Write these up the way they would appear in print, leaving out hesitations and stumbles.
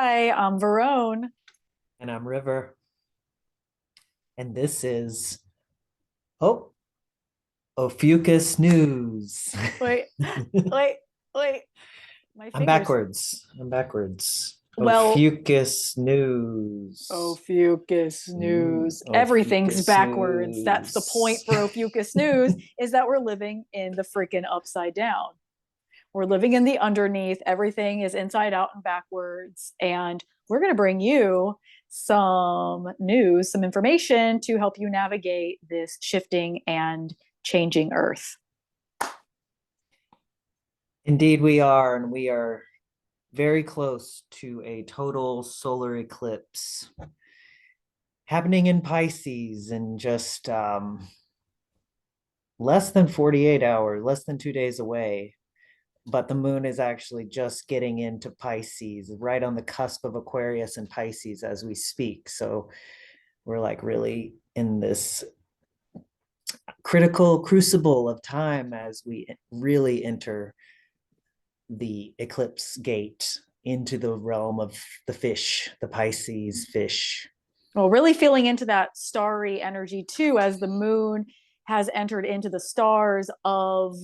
Hi, I'm Verone. And I'm River. And this is oh Ophiuchus news. Wait, wait, wait. My I'm fingers. backwards. I'm backwards. Well, Ophiuchus news. Ophiuchus news. Everything's Ophiuchus backwards. That's the point news. for Ophiuchus news is that we're living in the freaking upside down. We're living in the underneath. Everything is inside out and backwards. And we're going to bring you some news, some information to help you navigate this shifting and changing Earth. Indeed, we are, and we are very close to a total solar eclipse happening in Pisces in just less than 48 hours, less than 2 days away. But the moon is actually just getting into Pisces, right on the cusp of Aquarius and Pisces as we speak. So we're like really in this critical crucible of time as we really enter the eclipse gate into the realm of the fish, the Pisces fish. Well, really feeling into that starry energy too, as the moon has entered into the stars of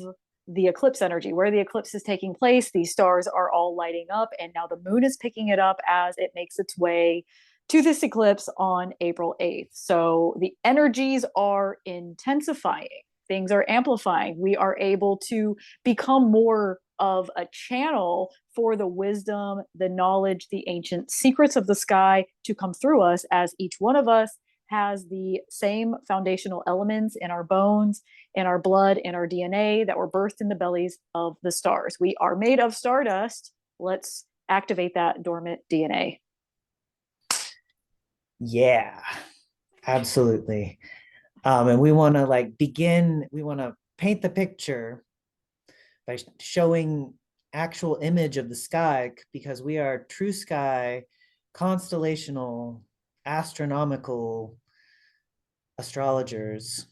the eclipse energy. Where the eclipse is taking place, these stars are all lighting up, and now the moon is picking it up as it makes its way to this eclipse on April 8th. So the energies are intensifying, things are amplifying. We are able to become more of a channel for the wisdom, the knowledge, the ancient secrets of the sky to come through us, as each one of us has the same foundational elements in our bones, in our blood, in our DNA that were birthed in the bellies of the stars. We are made of stardust. Let's activate that dormant DNA. Yeah, absolutely. And we want to we want to paint the picture by showing actual image of the sky because we are true sky, constellational, astronomical astrologers.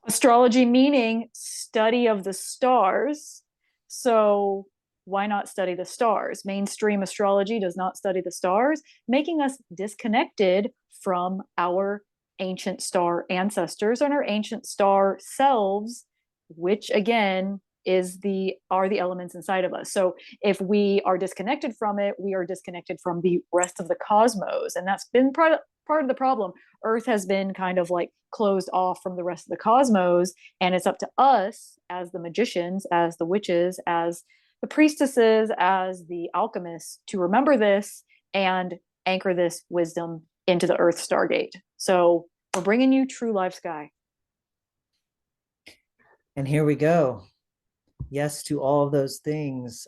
Astrology meaning study of the stars. So why not study the stars? Mainstream astrology does not study the stars, making us disconnected from our ancient star ancestors and our ancient star selves, which again is the are the elements inside of us. So if we are disconnected from it, we are disconnected from the rest of the cosmos, and that's been part of the problem. Earth has been kind of like closed off from the rest of the cosmos, and it's up to us as the magicians, as the witches, as the priestesses, as the alchemists to remember this and anchor this wisdom into the Earth Stargate. So we're bringing you true live sky. And here we go. Yes to all of those things.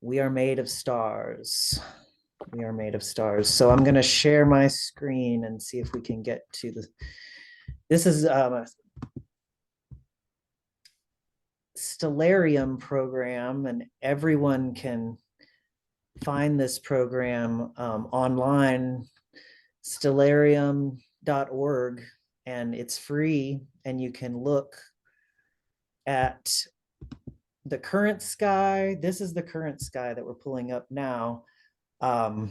We are made of stars. We are made of stars. So I'm going to share my screen and see if we can get to the. This is a Stellarium program, and everyone can find this program online, stellarium.org, and it's free. And you can look at the current sky. This is the current sky that we're pulling up now. I'll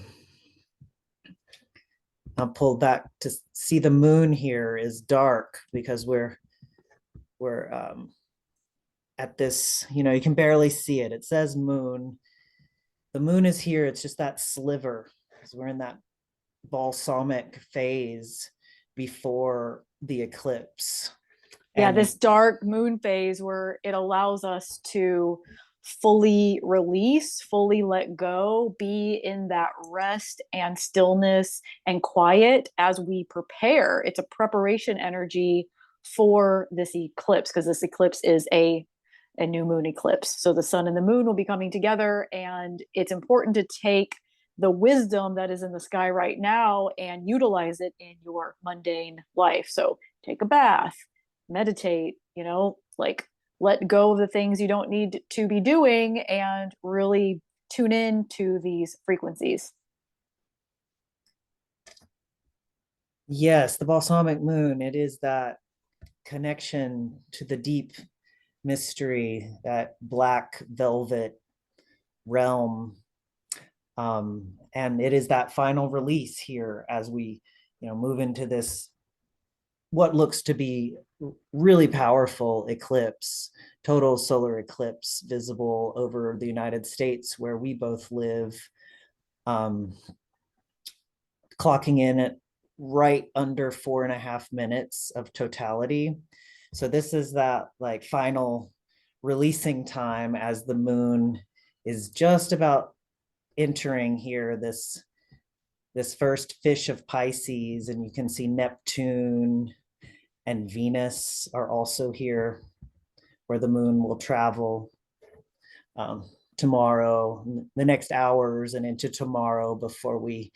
pull back to see the moon here is dark because we're at this, you can barely see it. It says moon. The moon is here. It's just that sliver because we're in that balsamic phase before the eclipse. Yeah, And this dark moon phase where it allows us to fully release, fully let go, be in that rest and stillness and quiet as we prepare. It's a preparation energy for this eclipse because this eclipse is a new moon eclipse. So the sun and the moon will be coming together, and it's important to take the wisdom that is in the sky right now and utilize it in your mundane life. So take a bath, meditate, like let go of the things you don't need to be doing and really tune in to these frequencies. yes, the balsamic moon, it is that connection to the deep mystery, that black velvet realm. And it is that final release here as we, move into this what looks to be really powerful eclipse, total solar eclipse visible over the United States where we both live, um, clocking in at right under 4.5 minutes of totality. So this is that like final releasing time as the moon is just about entering here this first fish of Pisces, and you can see Neptune and Venus are also here where the moon will travel tomorrow, the next hours, and into tomorrow before we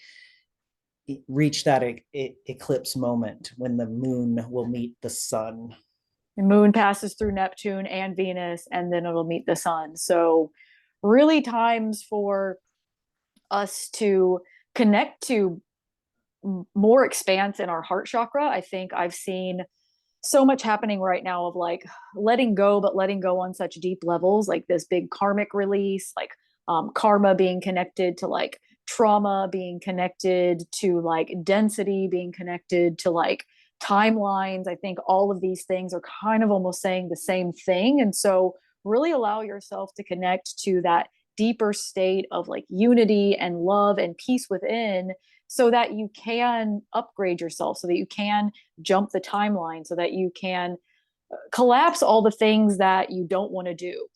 reach that eclipse moment when the moon will meet the sun. The moon passes through Neptune and Venus, and then it'll meet the sun. So, really, times for us to connect to more expanse in our heart chakra. I think I've seen so much happening right now of like letting go, but letting go on such deep levels, like this big karmic release, like karma being connected to like trauma, being connected to like density, being connected to like timelines. I think all of these things are kind of almost saying the same thing. And so, really allow yourself to connect to that deeper state of like unity and love and peace within, so that you can upgrade yourself, so that you can jump the timeline, so that you can collapse all the things that you don't want to do.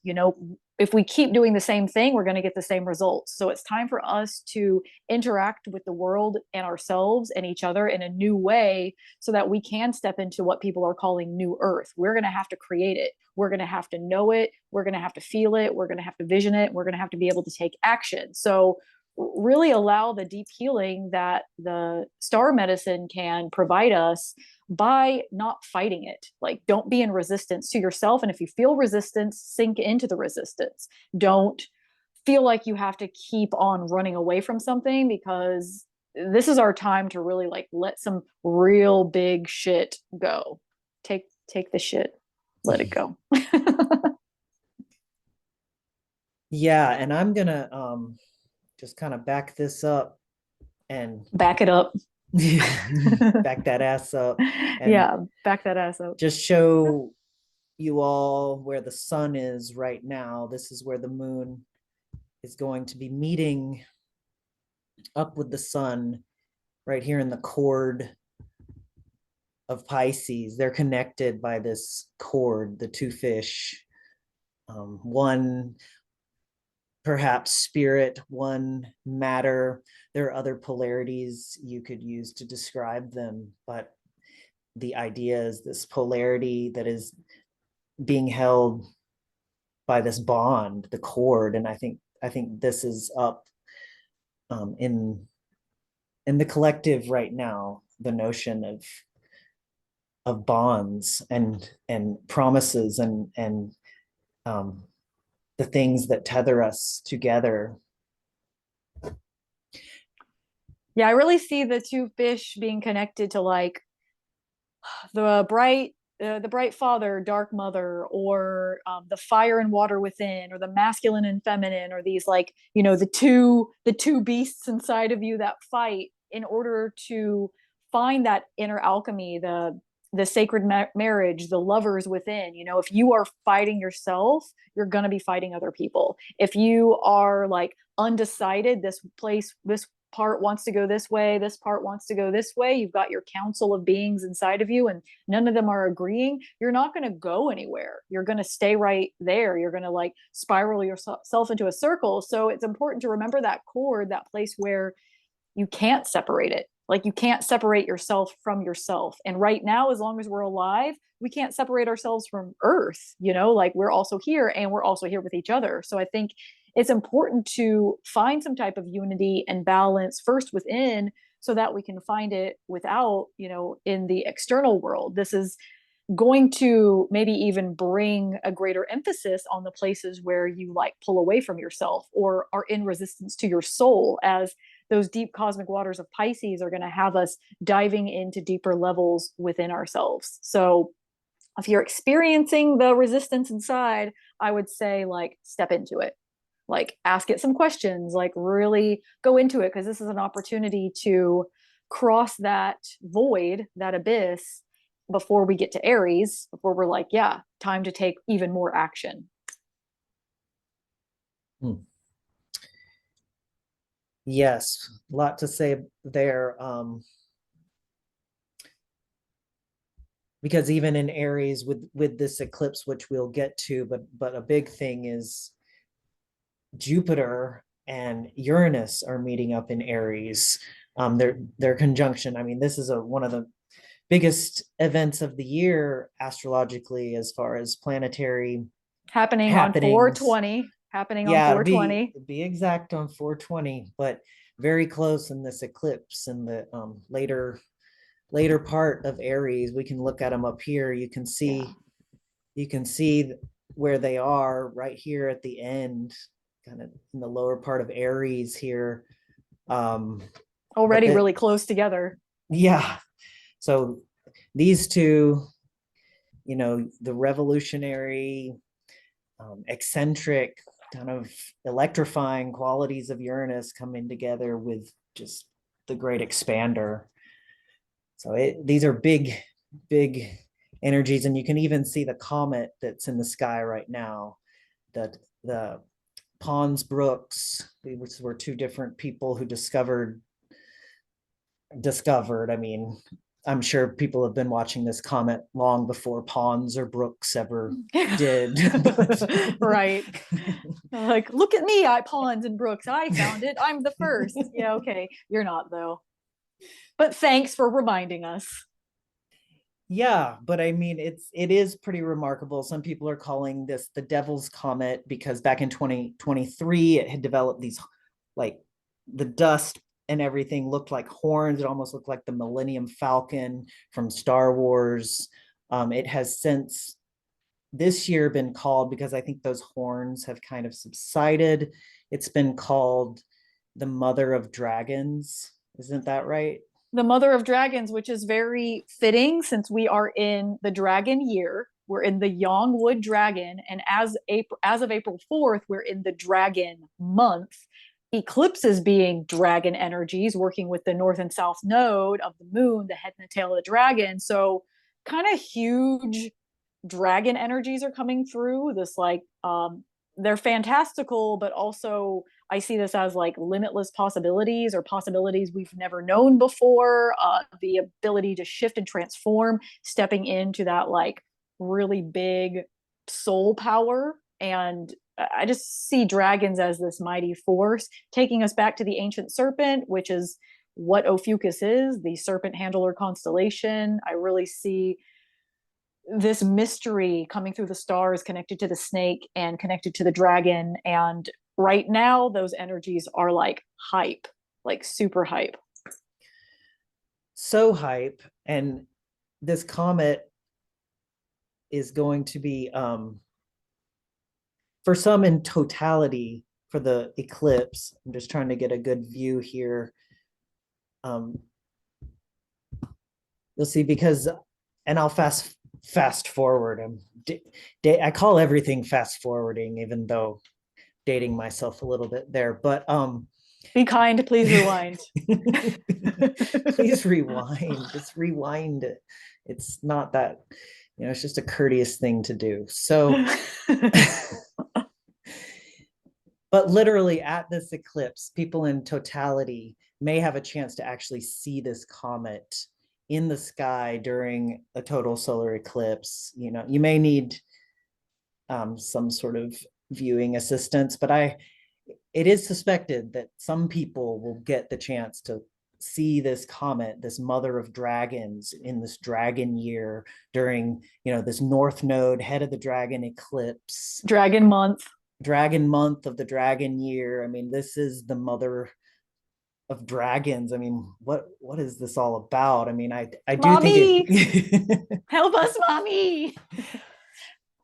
If we keep doing the same thing, we're going to get the same results. So it's time for us to interact with the world and ourselves and each other in a new way, so that we can step into what people are calling new earth. We're going to have to create it. We're going to have to know it. We're going to have to feel it. We're going to have to vision it. We're going to have to be able to take action. So really allow the deep healing that the star medicine can provide us by not fighting it. Like, don't be in resistance to yourself. And if you feel resistance, sink into the resistance. Don't feel like you have to keep on running away from something, because this is our time to really like let some real big shit go. Take the shit, let it go. Yeah, and I'm gonna just kind of back this up and Back it up. back that ass up and Yeah, back that ass up. just show you all where the sun is right now. This is where the moon is going to be meeting up with the sun right here in the cord of Pisces. They're connected by this cord, the two fish. One perhaps spirit, one matter. There are other polarities you could use to describe them, but the idea is this polarity that is being held by this bond, the cord. And I think this is up in the collective right now, the notion of bonds and promises and the things that tether us together. Yeah, I really see the two fish being connected to like the bright father, dark mother, or the fire and water within, or the masculine and feminine, or these like the two beasts inside of you that fight in order to find that inner alchemy, the sacred marriage, the lovers within. If you are fighting yourself, you're going to be fighting other people. If you are like undecided, this part wants to go this way, this part wants to go this way, you've got your council of beings inside of you and none of them are agreeing, you're not going to go anywhere. You're going to stay right there. You're going to like spiral yourself into a circle. So it's important to remember that cord, that place where you can't separate it. Like, you can't separate yourself from yourself. And right now, as long as we're alive, we can't separate ourselves from Earth. Like, we're also here and we're also here with each other. So I think it's important to find some type of unity and balance first within, so that we can find it without, in the external world. This is going to maybe even bring a greater emphasis on the places where you like pull away from yourself or are in resistance to your soul, as those deep cosmic waters of Pisces are going to have us diving into deeper levels within ourselves. So if you're experiencing the resistance inside, I would say like step into it. like ask it some questions, like really go into it, because this is an opportunity to cross that void, that abyss, before we get to Aries, before we're like, yeah, time to take even more action. Hmm. Yes, a lot to say there. Because even in Aries with this eclipse, which we'll get to, but a big thing is Jupiter and Uranus are meeting up in Aries. Their conjunction. I mean, this is one of the biggest events of the year astrologically as far as planetary Happening on happenings. 420, happening on Yeah, 420. be exact on 420, but very close in this eclipse in the later part of Aries. We can look at them up here. Yeah. You can see where they are right here at the end, kind of in the lower part of Aries here. But Already that, really close together. yeah. So these two, the revolutionary, eccentric, kind of electrifying qualities of Uranus coming together with just the great expander. So these are big energies, and you can even see the comet that's in the sky right now. That the Pons Brooks, which were two different people who discovered. I mean, I'm sure people have been watching this comet long before Pons or Brooks ever did. But Right. Like, look at me, I Pons and Brooks. I found it. I'm the first. Yeah, okay. You're not though. But thanks for reminding us. yeah, but I mean, it is pretty remarkable. Some people are calling this the Devil's Comet because back in 2023 it had developed these, like, the dust and everything looked like horns. It almost looked like the Millennium Falcon from Star Wars. It has since this year been called, because I think those horns have kind of subsided, it's been called the Mother of Dragons. Isn't that right? The Mother of Dragons, which is very fitting since we are in the dragon year. We're in the Yang Wood Dragon, and as of April 4th, we're in the Dragon month. Eclipses being dragon energies, working with the north and south node of the moon, the head and the tail of the dragon. So, kind of huge dragon energies are coming through. This like they're fantastical, but also I see this as like limitless possibilities, or possibilities we've never known before. The ability to shift and transform, stepping into that like really big soul power. And I just see dragons as this mighty force taking us back to the ancient serpent, which is what Ophiuchus is, the serpent handler constellation. I really see this mystery coming through the stars, connected to the snake and connected to the dragon. And right now, those energies are like hype, like super hype. So hype. And this comet is going to be, for some in totality, for the eclipse. I'm just trying to get a good view here. Um, you'll see, because, and I'll fast forward. I call everything fast forwarding, even though dating myself a little bit there. But Be kind, please rewind. please rewind. Just rewind it. It's not that, it's just a courteous thing to do. So, but literally at this eclipse, people in totality may have a chance to actually see this comet in the sky during a total solar eclipse. You may need some sort of viewing assistance, but it is suspected that some people will get the chance to see this comet, this Mother of Dragons, in this dragon year during, this North Node, head of the dragon eclipse. Dragon month of the dragon year. I mean, this is the Mother of Dragons. I mean, what is this all about? I mean, I do Mommy, think it help us, mommy.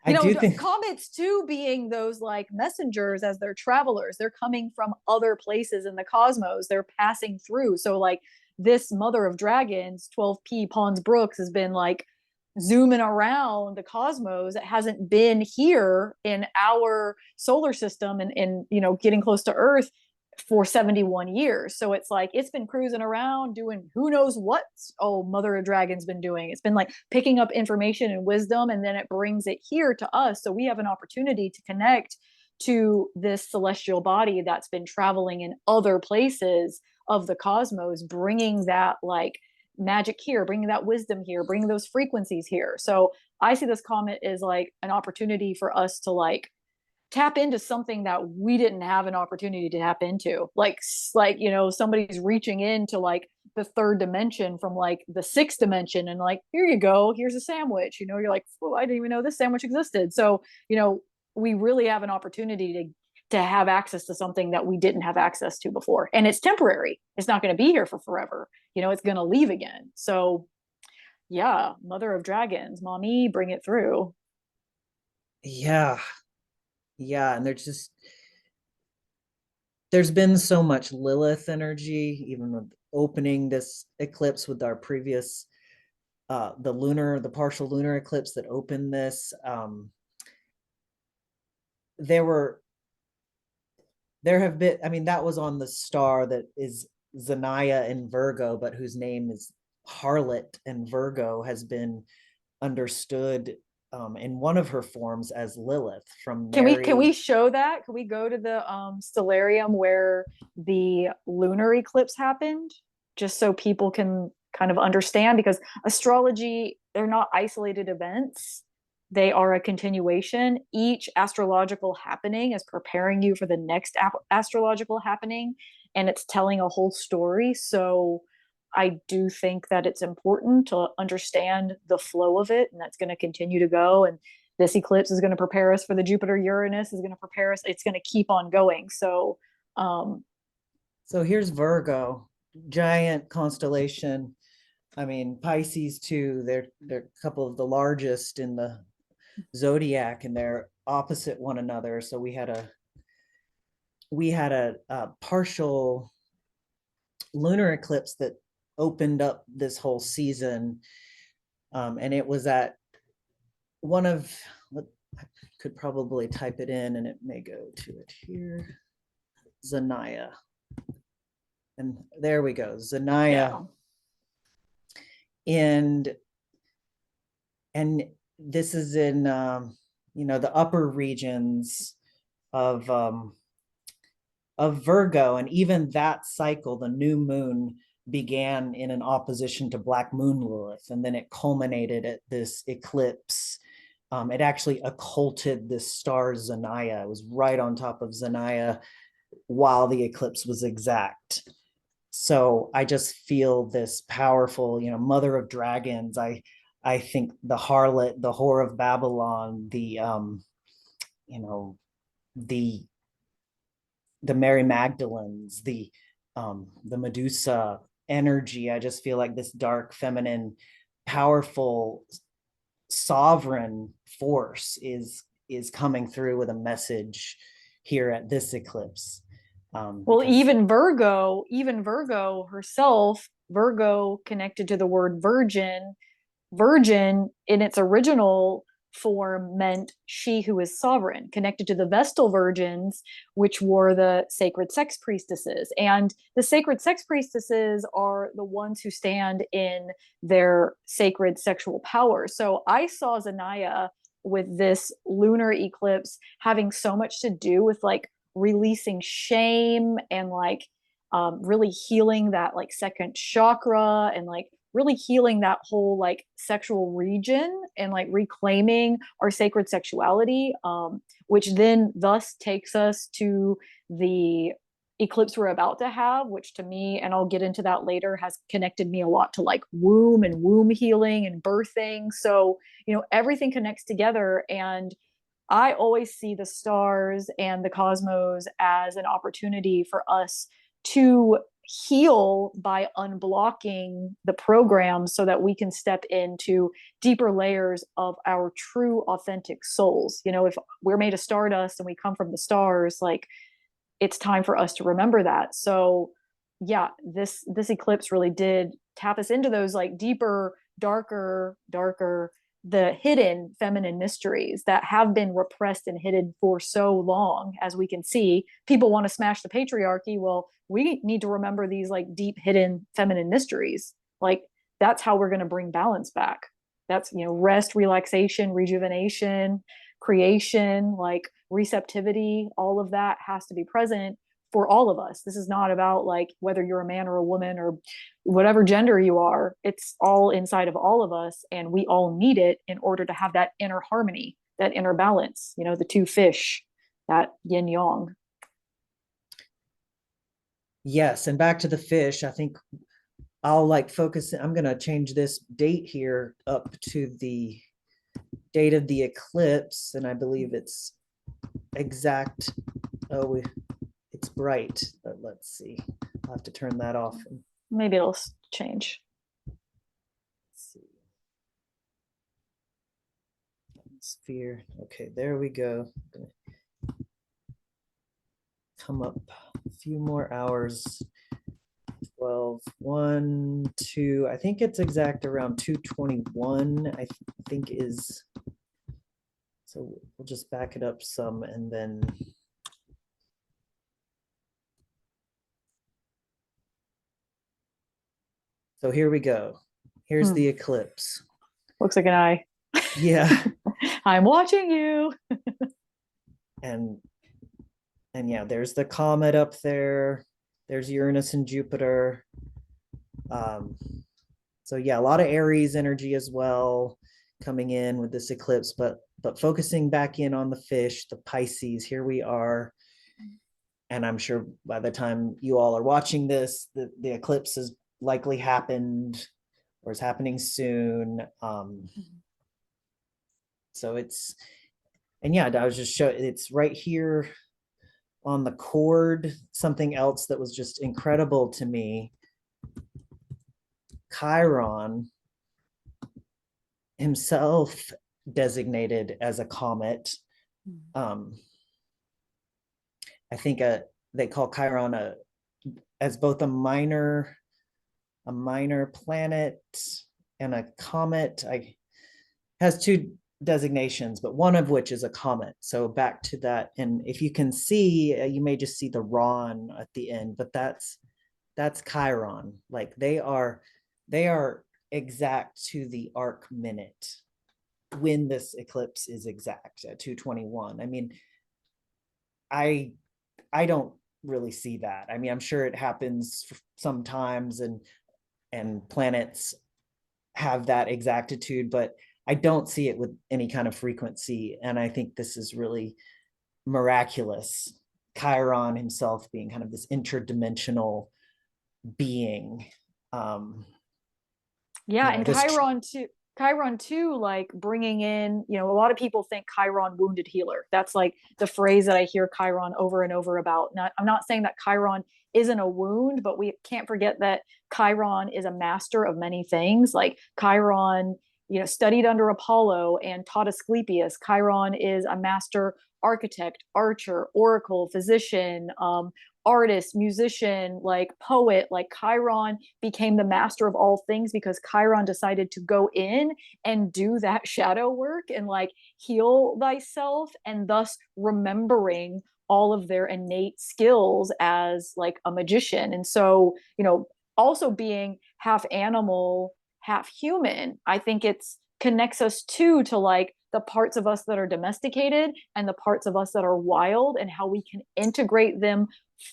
I do think Comets too being those like messengers, as they're travelers, they're coming from other places in the cosmos, they're passing through. So like this Mother of Dragons, 12p Pons Brooks, has been like zooming around the cosmos. It hasn't been here in our solar system and getting close to Earth for 71 years. So it's like it's been cruising around doing who knows what. Oh, Mother of Dragons been doing. It's been like picking up information and wisdom, and then it brings it here to us. So we have an opportunity to connect to this celestial body that's been traveling in other places of the cosmos, bringing that like magic here, bringing that wisdom here, bringing those frequencies here. So I see this comet as like an opportunity for us to like tap into something that we didn't have an opportunity to tap into. Like somebody's reaching into like the third dimension from like the sixth dimension, and like, here you go, here's a sandwich. You're like, oh, I didn't even know this sandwich existed. So we really have an opportunity to have access to something that we didn't have access to before, and it's temporary. It's not going to be here for forever. It's going to leave again. So yeah, Mother of Dragons, mommy, bring it through. Yeah. Yeah. And there's been so much Lilith energy, even with opening this eclipse with our previous the partial lunar eclipse that opened this. There were there have been, I mean, that was on the star that is Zanaya in Virgo, but whose name is Harlot, and Virgo has been understood in one of her forms as Lilith from Can we Mary. show that? Can we go to the stellarium where the lunar eclipse happened, just so people can kind of understand? Because astrology, they're not isolated events. They are a continuation. Each astrological happening is preparing you for the next astrological happening, and it's telling a whole story. So I do think that it's important to understand the flow of it, and that's going to continue to go. And this eclipse is going to prepare us for the Jupiter Uranus, is going to prepare us. It's going to keep on going. So, So here's Virgo, giant constellation. I mean, Pisces too. They're a couple of the largest in the zodiac, and they're opposite one another. So we had a partial lunar eclipse that opened up this whole season, and it was at one of, I could probably type it in and it may go to it here, Zanaya. And there we go, Zanaya. yeah. And this is in the upper regions of Virgo, and even that cycle, the new moon began in an opposition to Black Moon Lilith, and then it culminated at this eclipse. It actually occulted this star Zanaya. It was right on top of Zanaya while the eclipse was exact. So I just feel this powerful, Mother of Dragons. I think the harlot, the whore of Babylon, you know, the Mary Magdalenes, the Medusa energy. I just feel like this dark, feminine, powerful, sovereign force is coming through with a message here at this eclipse. Well, Because even Virgo herself, Virgo connected to the word virgin. Virgin in its original form meant she who is sovereign, connected to the Vestal virgins, which were the sacred sex priestesses. And the sacred sex priestesses are the ones who stand in their sacred sexual power. So I saw Zanaya with this lunar eclipse having so much to do with like releasing shame and like really healing that like second chakra, and like really healing that whole like sexual region, and like reclaiming our sacred sexuality, which then thus takes us to the eclipse we're about to have, which to me, and I'll get into that later, has connected me a lot to like womb and womb healing and birthing. So everything connects together, and I always see the stars and the cosmos as an opportunity for us to heal by unblocking the program so that we can step into deeper layers of our true authentic souls. If we're made of stardust and we come from the stars, like it's time for us to remember that. So yeah, this eclipse really did tap us into those like deeper, darker the hidden feminine mysteries that have been repressed and hidden for so long. As we can see, people want to smash the patriarchy. Well, we need to remember these like deep hidden feminine mysteries. Like that's how we're going to bring balance back. That's, you know, rest, relaxation, rejuvenation, creation, like receptivity, all of that has to be present for all of us. This is not about like whether you're a man or a woman or whatever gender you are. It's all inside of all of us, and we all need it in order to have that inner harmony, that inner balance, you know, the two fish, that yin yang. Yes, and back to the fish, I think I'll like focus. I'm gonna change this date here up to the date of the eclipse, and I believe it's exact. Oh, it's bright, but let's see. I'll have to turn that off. Maybe it'll change. Let's see. Sphere. Okay, there we go. Come up a few more hours. 12, 1, 2. I think it's exact around 221, I think is. So we'll just back it up some and then. So here we go. Here's the eclipse. Looks like an eye. Yeah. I'm watching you. and yeah, there's the comet up there. There's Uranus and Jupiter. So yeah, a lot of Aries energy as well coming in with this eclipse, but focusing back in on the fish, the Pisces, here we are. And I'm sure by the time you all are watching this, the eclipse has likely happened or is happening soon. So it's, and yeah, I was just showing, it's right here on the cord. Something else that was just incredible to me, Chiron himself designated as a comet. I think they call Chiron as both a minor planet and a comet. Has two designations, but one of which is a comet. So back to that, and if you can see, you may just see the Ron at the end, but that's Chiron. Like they are exact to the arc minute when this eclipse is exact at 221. I mean, I don't really see that. I mean, I'm sure it happens sometimes, and planets have that exactitude, but I don't see it with any kind of frequency. And I think this is really miraculous. Chiron himself being kind of this interdimensional being. Yeah, and this Chiron too, like bringing in, you know, a lot of people think Chiron wounded healer. That's like the phrase that I hear Chiron over and over about. Now, I'm not saying that Chiron isn't a wound, but we can't forget that Chiron is a master of many things. Like Chiron, you know, studied under Apollo and taught Asclepius. Chiron is a master architect, archer, oracle, physician, artist, musician, like poet. Like Chiron became the master of all things because Chiron decided to go in and do that shadow work and like heal thyself, and thus remembering all of their innate skills as like a magician. And so, you know, also being half animal, half human, I think it's connects us too to like the parts of us that are domesticated and the parts of us that are wild, and how we can integrate them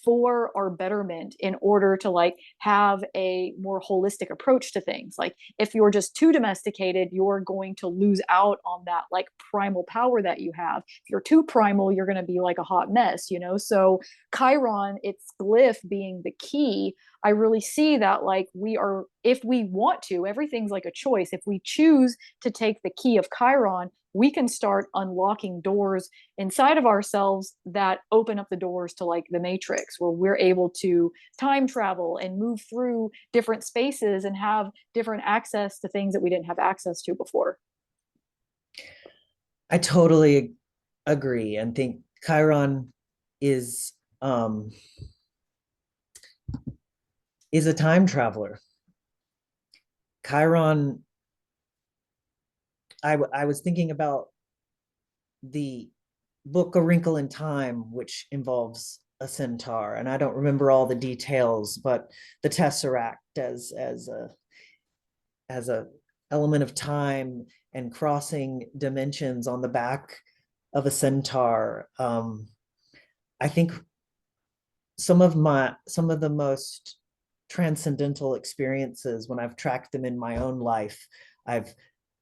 for our betterment in order to like have a more holistic approach to things. Like if you're just too domesticated, you're going to lose out on that like primal power that you have. If you're too primal, you're going to be like a hot mess, you know? So Chiron, its glyph being the key, I really see that like we are, if we want to, everything's like a choice. If we choose to take the key of Chiron, we can start unlocking doors inside of ourselves that open up the doors to like the matrix, where we're able to time travel and move through different spaces and have different access to things that we didn't have access to before. I totally agree and think Chiron is a time traveler. Chiron I was thinking about the book A Wrinkle in Time, which involves a centaur, and I don't remember all the details, but the tesseract as a element of time and crossing dimensions on the back of a centaur. I think some of the most transcendental experiences when I've tracked them in my own life, I've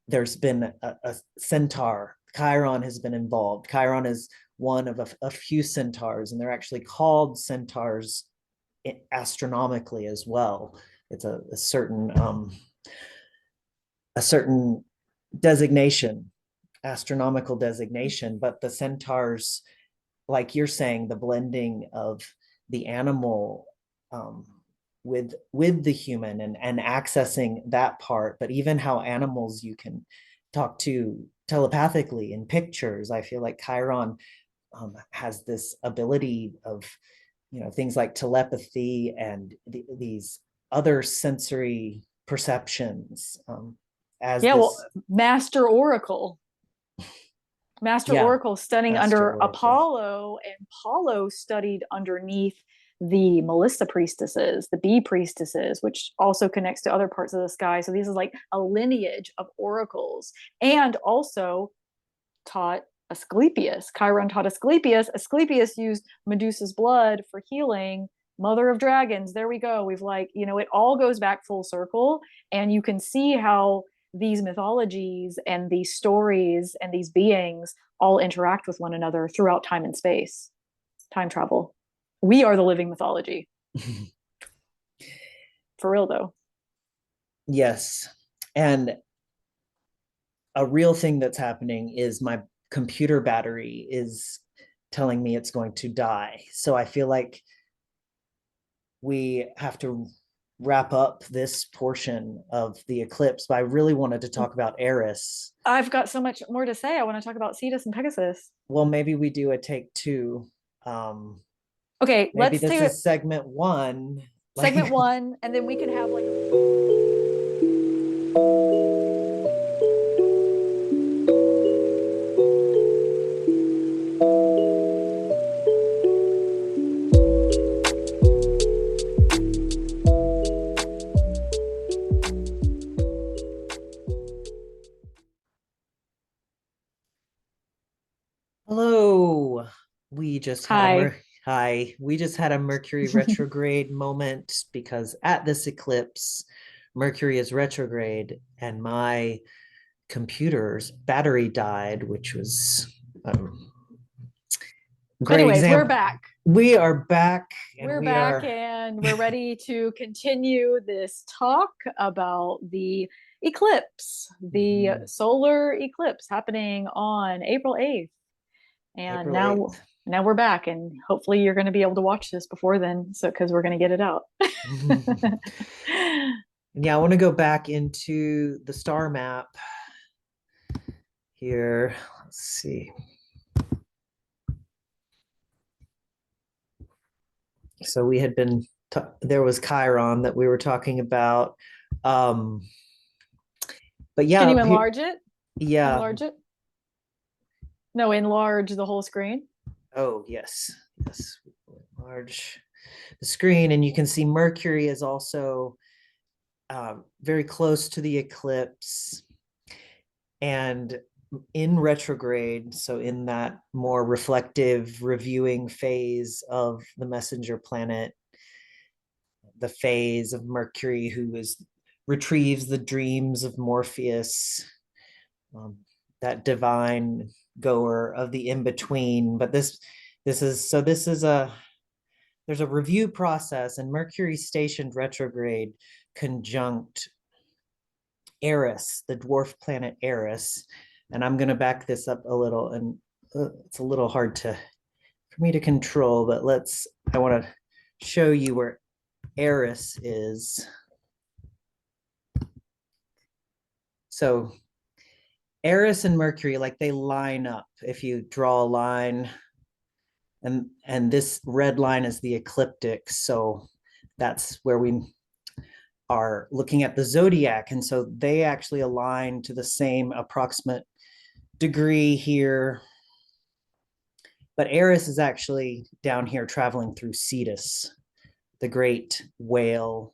there's been a centaur. Chiron has been involved. Chiron is one of a few centaurs, and they're actually called centaurs astronomically as well. It's a certain designation, astronomical designation, but the centaurs, like you're saying, the blending of the animal with the human and accessing that part, but even how animals you can talk to telepathically in pictures. I feel like Chiron has this ability of, you know, things like telepathy and these other sensory perceptions, as Yeah, well, this, Master yeah, Oracle studying master under oracle. Apollo, and Apollo studied underneath the Melissa priestesses, the bee priestesses, which also connects to other parts of the sky. So this is like a lineage of oracles, and also taught Asclepius. Chiron taught Asclepius. Asclepius used Medusa's blood for healing. Mother of dragons. There we go. We've like, you know, it all goes back full circle. And you can see how these mythologies and these stories and these beings all interact with one another throughout time and space, time travel. We are the living mythology. For real, though. Yes. And a real thing that's happening is my computer battery is telling me it's going to die. So I feel like we have to wrap up this portion of the eclipse, but I really wanted to talk about Eris. I've got so much more to say. I want to talk about Cetus and Pegasus. Well, maybe we do a take two. Um, Okay, maybe let's this take is segment one. segment Like, one, and then we can have like hello. We just had a hi. mer Hi. We just had a Mercury retrograde moment because at this eclipse, Mercury is retrograde, and my computer's battery died, which was a great Anyways, we're example. back. We are back, and We're we back are and we're ready to continue this talk about the eclipse, the Mhm. solar eclipse happening on April 8th. And April 8th. now we're back, and hopefully you're going to be able to watch this before then, so because we're going to get it out. Yeah, I want to go back into the star map here. Let's see. So we had been there was Chiron that we were talking about. Um, but yeah, Can you up here, enlarge it? yeah. Enlarge it? No, enlarge the whole screen. Oh, yes. Yes. Large the screen, and you can see Mercury is also very close to the eclipse and in retrograde. So, in that more reflective, reviewing phase of the messenger planet, the phase of Mercury, who is retrieves the dreams of Morpheus, um, that divine goer of the in between. But this is a there's a review process, and Mercury stationed retrograde conjunct Eris, the dwarf planet Eris. And I'm going to back this up a little, and it's a little hard to for me to control, but I want to show you where Eris is. So Eris and Mercury, like, they line up. If you draw a line, and this red line is the ecliptic, so that's where we are looking at the zodiac. And so they actually align to the same approximate degree here. But Eris is actually down here traveling through Cetus, the great whale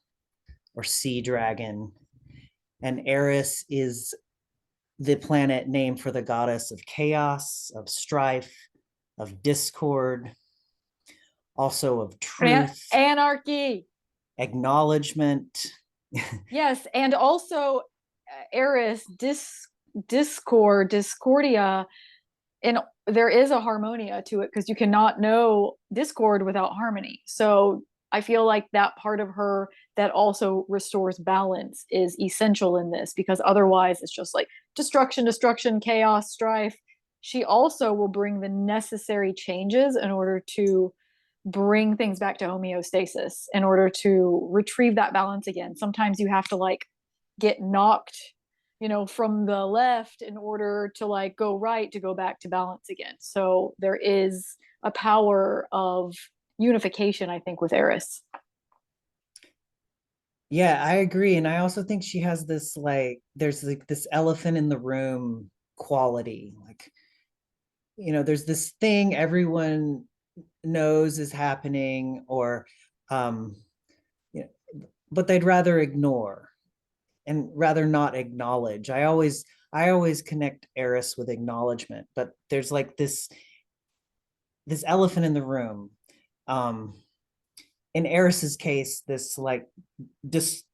or sea dragon. And Eris is the planet named for the goddess of chaos, of strife, of discord, also of truth, Anarchy. acknowledgement. Yes, and also Eris, discord, discordia, and there is a harmonia to it because you cannot know discord without harmony. So I feel like that part of her that also restores balance is essential in this, because otherwise it's just like destruction, destruction, chaos, strife. She also will bring the necessary changes in order to bring things back to homeostasis, in order to retrieve that balance again. Sometimes you have to like get knocked, from the left in order to like go right to go back to balance again. So there is a power of unification, I think, with Eris. Yeah, I agree. And I also think she has this like, there's like this elephant in the room quality. Like, there's this thing everyone knows is happening, or, um, you know, but they'd rather ignore and rather not acknowledge. I always connect Eris with acknowledgement, but there's like this elephant in the room. Um, in Eris's case, this like just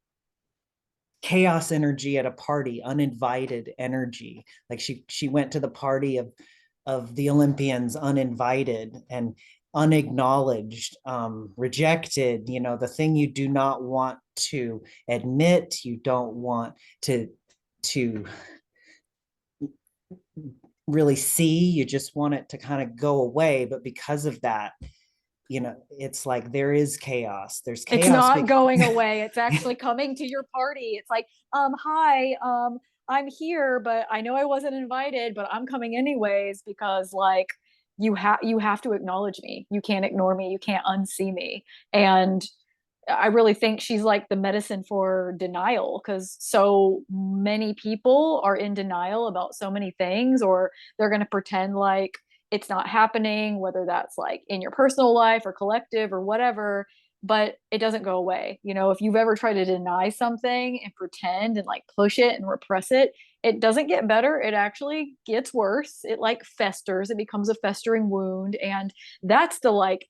chaos energy at a party, uninvited energy. Like she went to the party of the Olympians uninvited and unacknowledged, rejected, the thing you do not want to admit, you don't want to really see, you just want it to kind of go away. But because of that, it's like there is chaos. There's It's chaos. not going away. It's actually coming to your party. It's like, hi, I'm here, but I know I wasn't invited, but I'm coming anyways because like you have to acknowledge me. You can't ignore me. You can't unsee me. And I really think she's like the medicine for denial, because so many people are in denial about so many things, or they're going to pretend like it's not happening, whether that's like in your personal life or collective or whatever, but it doesn't go away. If you've ever tried to deny something and pretend and like push it and repress it, it doesn't get better. It actually gets worse. It like festers, it becomes a festering wound. And that's the like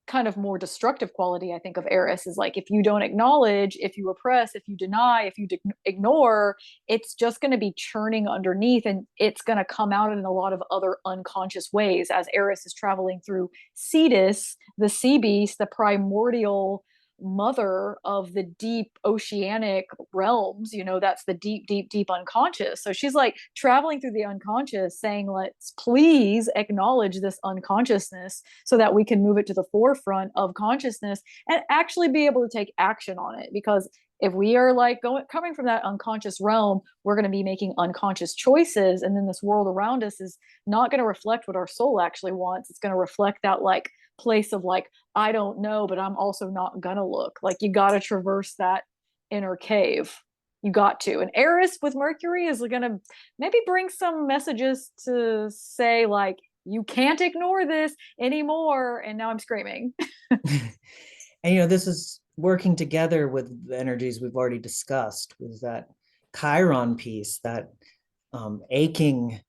kind of more destructive quality, I think, of Eris is like, if you don't acknowledge, if you repress, if you deny, if you ignore, it's just going to be churning underneath, and it's going to come out in a lot of other unconscious ways as Eris is traveling through Cetus, the sea beast, the primordial mother of the deep oceanic realms. That's the deep, deep, deep unconscious. So she's like traveling through the unconscious, saying, let's please acknowledge this unconsciousness so that we can move it to the forefront of consciousness and actually be able to take action on it. Because if we are like coming from that unconscious realm, we're going to be making unconscious choices, and then this world around us is not going to reflect what our soul actually wants. It's going to reflect that like place of like, I don't know, but I'm also not gonna look. Like, you got to traverse that inner cave. You got to. And Eris with Mercury is gonna maybe bring some messages to say like, you can't ignore this anymore. And now I'm screaming. And this is working together with the energies we've already discussed, with that Chiron piece, that aching,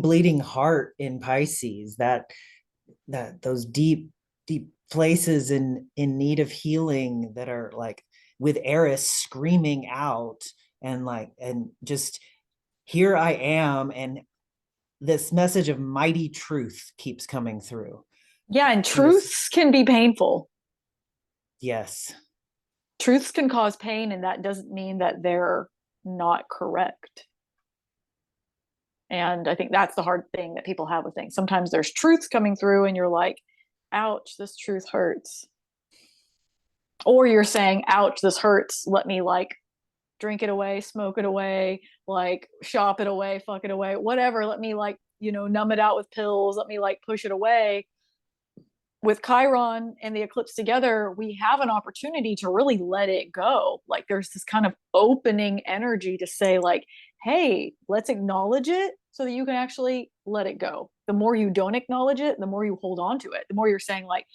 bleeding heart in Pisces, that those deep, deep places in need of healing, that are like with Eris screaming out, and just, here I am, and this message of mighty truth keeps coming through. Yeah, and truths can be painful. Yes. Truths can cause pain, and that doesn't mean that they're not correct. And I think that's the hard thing that people have with things. Sometimes there's truths coming through, and you're like, ouch, this truth hurts. Or you're saying, ouch, this hurts. Let me like drink it away, smoke it away, like shop it away, fuck it away, whatever. Let me like, numb it out with pills. Let me like push it away. with Chiron and the eclipse together, we have an opportunity to really let it go. Like there's this kind of opening energy to say, like, hey, let's acknowledge it so that you can actually let it go. The more you don't acknowledge it, the more you hold on to it. The more you're saying, like,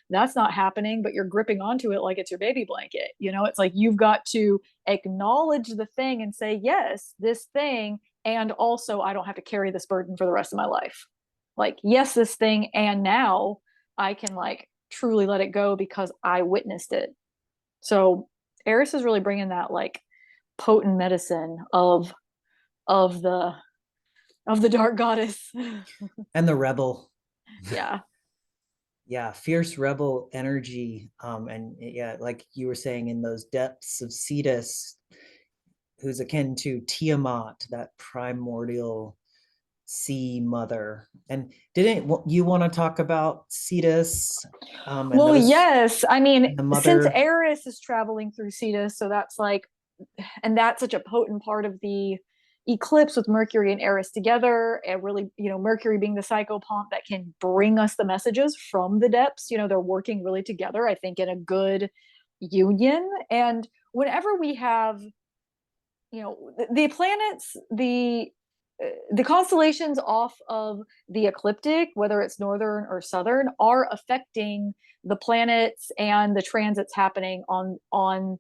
that's not happening, but you're gripping onto it like it's your baby blanket. You know, it's like you've got to acknowledge the thing and say, yes, this thing. And also, I don't have to carry this burden for the rest of my life. Like, yes, this thing. And now I can like truly let it go because I witnessed it. So Eris is really bringing that like potent medicine of the of the dark goddess. And the rebel. Yeah. Yeah, fierce rebel energy. And yeah, like you were saying, in those depths of Cetus, who's akin to Tiamat, that primordial sea mother. And didn't you want to talk about Cetus, and Well, those, yes. I mean, the since mother? Eris is traveling through Cetus, so that's like, and that's such a potent part of the eclipse with Mercury and Eris together, and really, you know, Mercury being the psychopomp that can bring us the messages from the depths. You know, they're working really together, I think, in a good union. And whenever we have, you know, the planets, the constellations off of the ecliptic, whether it's northern or southern, are affecting the planets and the transits happening on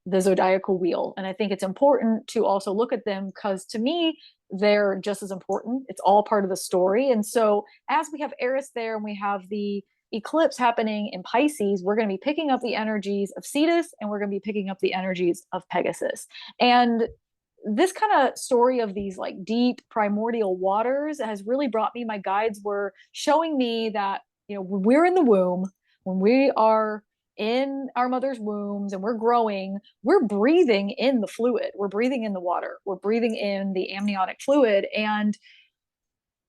the zodiacal wheel. And I think it's important to also look at them because to me, they're just as important. It's all part of the story. And so as we have Eris there and we have the eclipse happening in Pisces, we're going to be picking up the energies of Cetus and we're going to be picking up the energies of Pegasus. And this kind of story of these like deep primordial waters has really brought me, my guides were showing me that, you know, when we're in the womb, when we are in our mother's wombs and we're growing, we're breathing in the fluid, we're breathing in the water, we're breathing in the amniotic fluid. And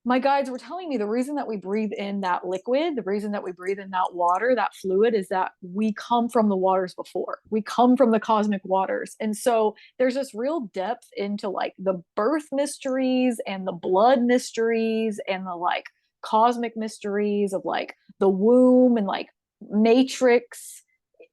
my guides were telling me the reason that we breathe in that liquid, the reason that we breathe in that water, that fluid, is that we come from the waters before. We come from the cosmic waters. And so there's this real depth into like the birth mysteries and the blood mysteries and the like cosmic mysteries of like the womb and like matrix.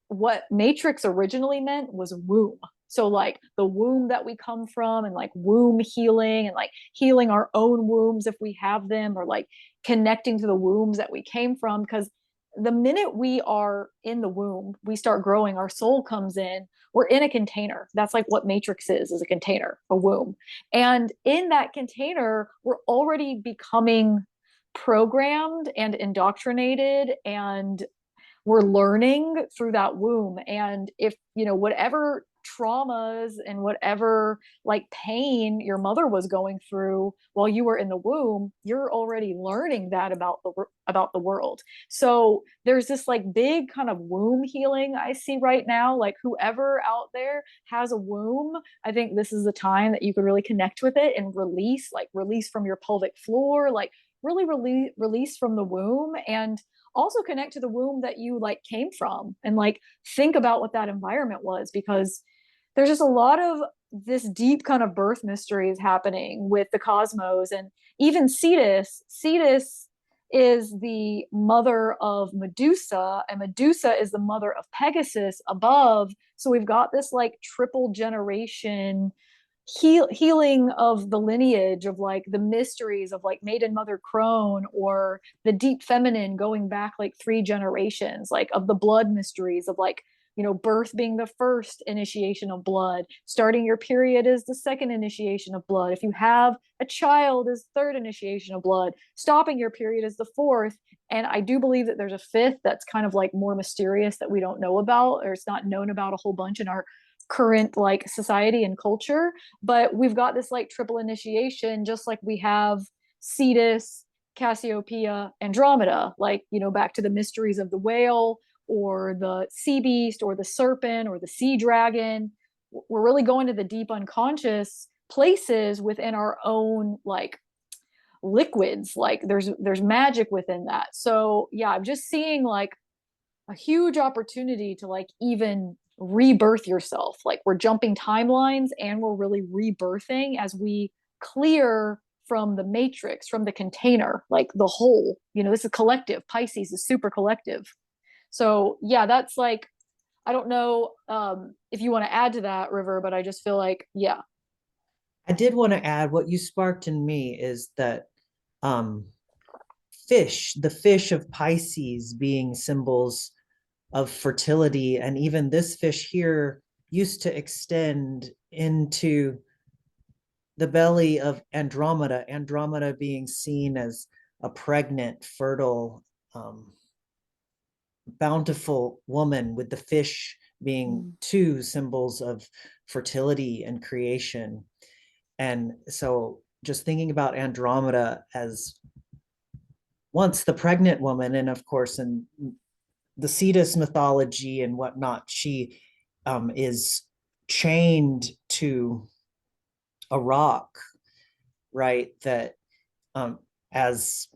What matrix originally meant was womb. So like the womb that we come from and like womb healing and like healing our own wombs if we have them, or like connecting to the wombs that we came from. Because the minute we are in the womb, we start growing, our soul comes in, we're in a container. That's like what matrix is a container, a womb. And in that container, we're already becoming programmed and indoctrinated, and we're learning through that womb. And if, you know, whatever traumas and whatever like pain your mother was going through while you were in the womb, you're already learning that about the world. So there's this like big kind of womb healing I see right now. Like whoever out there has a womb, I think this is the time that you could really connect with it and release, like release from your pelvic floor, like really release from the womb, and also connect to the womb that you like came from, and like think about what that environment was, because there's just a lot of this deep kind of birth mysteries happening with the cosmos. And even Cetus is the mother of Medusa, and Medusa is the mother of Pegasus above. So we've got this like triple generation healing of the lineage of like the mysteries of like maiden mother crone, or the deep feminine going back like 3 generations, like of the blood mysteries of like, you know, birth being the first initiation of blood, starting your period is the second initiation of blood, if you have a child is third initiation of blood, stopping your period is the fourth. And I do believe that there's a fifth that's kind of like more mysterious that we don't know about, or it's not known about a whole bunch in our current like society and culture. But we've got this like triple initiation, just like we have Cetus, Cassiopeia, Andromeda, like, you know, back to the mysteries of the whale or the sea beast or the serpent or the sea dragon. We're really going to the deep unconscious places within our own like liquids. Like there's magic within that. So yeah, I'm just seeing like a huge opportunity to like even rebirth yourself. Like we're jumping timelines and we're really rebirthing as we clear from the matrix, from the container, like the whole. This is collective. Pisces is super collective. So yeah, that's like, I don't know if you want to add to that, River, but I just feel like, yeah. I did want to add what you sparked in me is that um, the fish of Pisces being symbols of fertility. And even this fish here used to extend into the belly of Andromeda, Andromeda being seen as a pregnant, fertile, um, bountiful woman, with the fish being Mm. two symbols of fertility and creation. And so just thinking about Andromeda as once the pregnant woman, and of course in the Cetus mythology and whatnot, she is chained to a rock, right? That um, as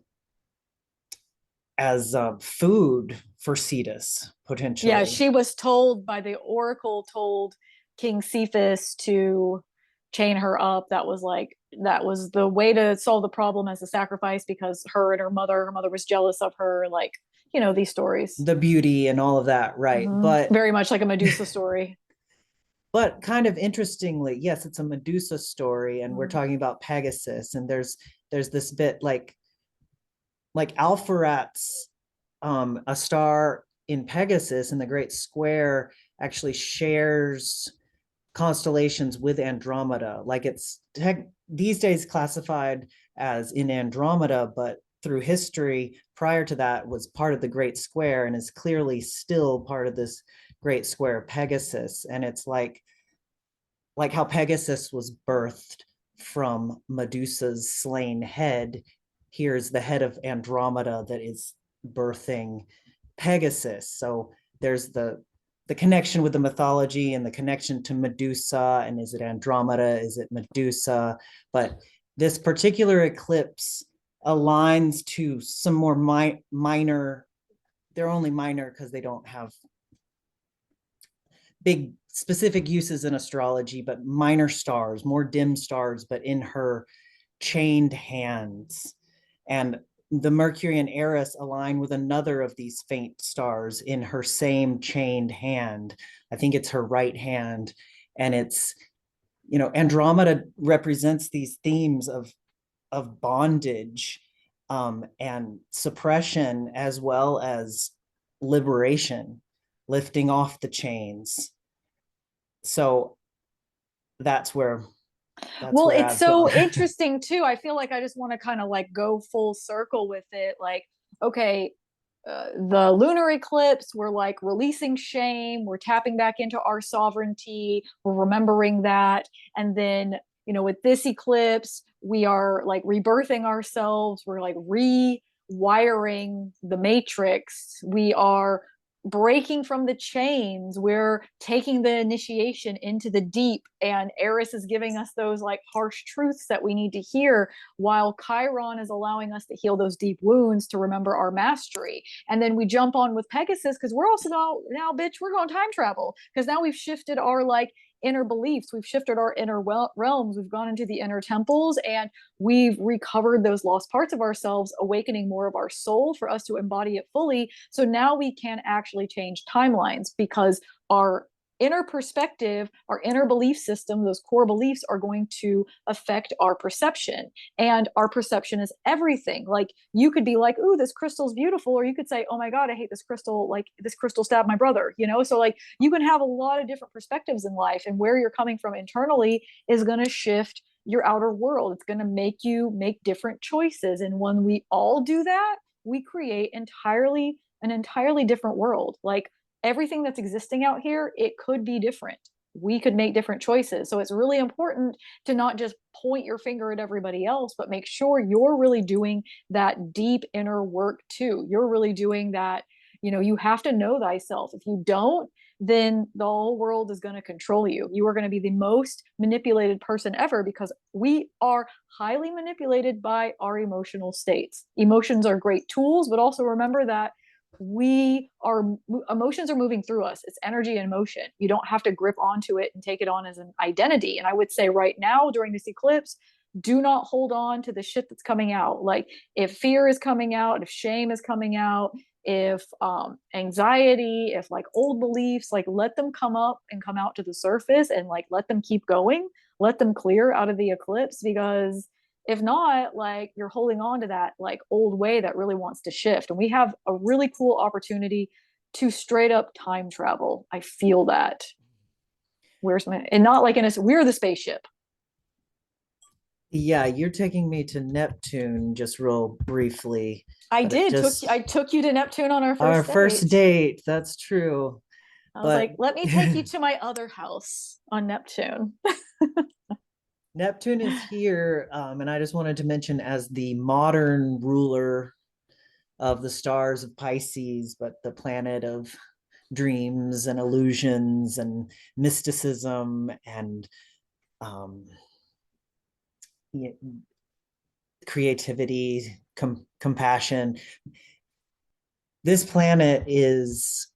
food for Cetus Yeah, potentially. she was told by the oracle, told King Cephas to chain her up. That was the way to solve the problem as a sacrifice, because her mother was jealous of her, like, these stories. The beauty and all of that, right? Very much like a Medusa story. But kind of interestingly, yes, it's a Medusa story, and we're Mm. talking about Pegasus, and there's this bit like Alpherat's a star in Pegasus in the Great Square actually shares constellations with Andromeda. Like it's these days classified as in Andromeda, but through history prior to that was part of the Great Square and is clearly still part of this Great Square Pegasus. And it's like how Pegasus was birthed from Medusa's slain head. Here's the head of Andromeda that is birthing Pegasus. So there's the connection with the mythology and the connection to Medusa. And is it Andromeda? Is it Medusa? But this particular eclipse aligns to some more minor. They're only minor because they don't have big specific uses in astrology, but minor stars, more dim stars, but in her chained hands. And the Mercury and Eris align with another of these faint stars in her same chained hand. I think it's her right hand. And it's, Andromeda represents these themes of bondage and suppression, as well as liberation, lifting off the chains. So that's where Well, it's I've so gone. interesting too. I feel like I just want to kind of like go full circle with it. Like, okay, the lunar eclipse, we're like releasing shame, we're tapping back into our sovereignty, we're remembering that. And then, with this eclipse, we are like rebirthing ourselves, we're like rewiring the matrix, we are breaking from the chains, we're taking the initiation into the deep, and Eris is giving us those like harsh truths that we need to hear, while Chiron is allowing us to heal those deep wounds, to remember our mastery. And then we jump on with Pegasus because we're also now bitch, we're going time travel, because now we've shifted our like inner beliefs, we've shifted our inner realms, we've gone into the inner temples, and we've recovered those lost parts of ourselves, awakening more of our soul for us to embody it fully. So now we can actually change timelines, because our inner perspective, our inner belief system, those core beliefs are going to affect our perception. And our perception is everything. Like, you could be like, ooh, this crystal's beautiful. Or you could say, oh my God, I hate this crystal. Like, this crystal stabbed my brother, So like, you can have a lot of different perspectives in life, and where you're coming from internally is going to shift your outer world. It's going to make you make different choices. And when we all do that, we create an entirely different world. Like, everything that's existing out here, it could be different. We could make different choices. So it's really important to not just point your finger at everybody else, but make sure you're really doing that deep inner work too. You're really doing that. You have to know thyself. If you don't, then the whole world is going to control you. You are going to be the most manipulated person ever, because we are highly manipulated by our emotional states. Emotions are great tools, but also remember that we are emotions are moving through us. It's energy and emotion. You don't have to grip onto it and take it on as an identity. And I would say right now during this eclipse, do not hold on to the shit that's coming out. Like if fear is coming out, if shame is coming out, if anxiety, if like old beliefs, like let them come up and come out to the surface, and like let them keep going, let them clear out of the eclipse. Because if not, like you're holding on to that like old way that really wants to shift. And we have a really cool opportunity to straight up time travel. I feel that. Where's my, and not like in a, we're the spaceship. Yeah, you're taking me to Neptune just real briefly, I but it did took just I took you to Neptune on our our first first date. date, that's true. I was But like, let me take you to my other house on Neptune. Neptune is here, and I just wanted to mention as the modern ruler of the stars of Pisces, but the planet of dreams and illusions and mysticism and um, creativity, compassion. This planet is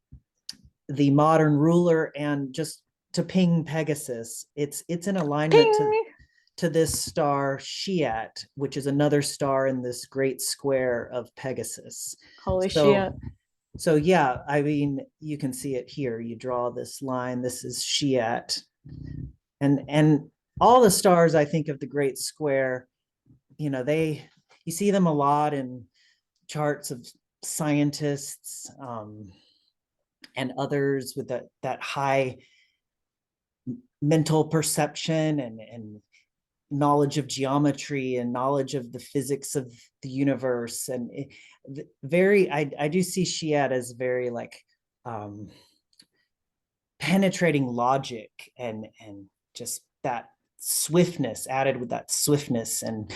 the modern ruler, and just to ping Pegasus, it's in alignment Ping. to this star Shiat, which is another star in this great square of Pegasus. Holy So shit. so yeah, I mean, you can see it here. You draw this line. This is Shiat, and all the stars I think of the great square, they you see them a lot in charts of scientists, and others with that high mental perception and knowledge of geometry and knowledge of the physics of the universe. And very, I do see Shiat as very like um, penetrating logic and just that swiftness added with that swiftness and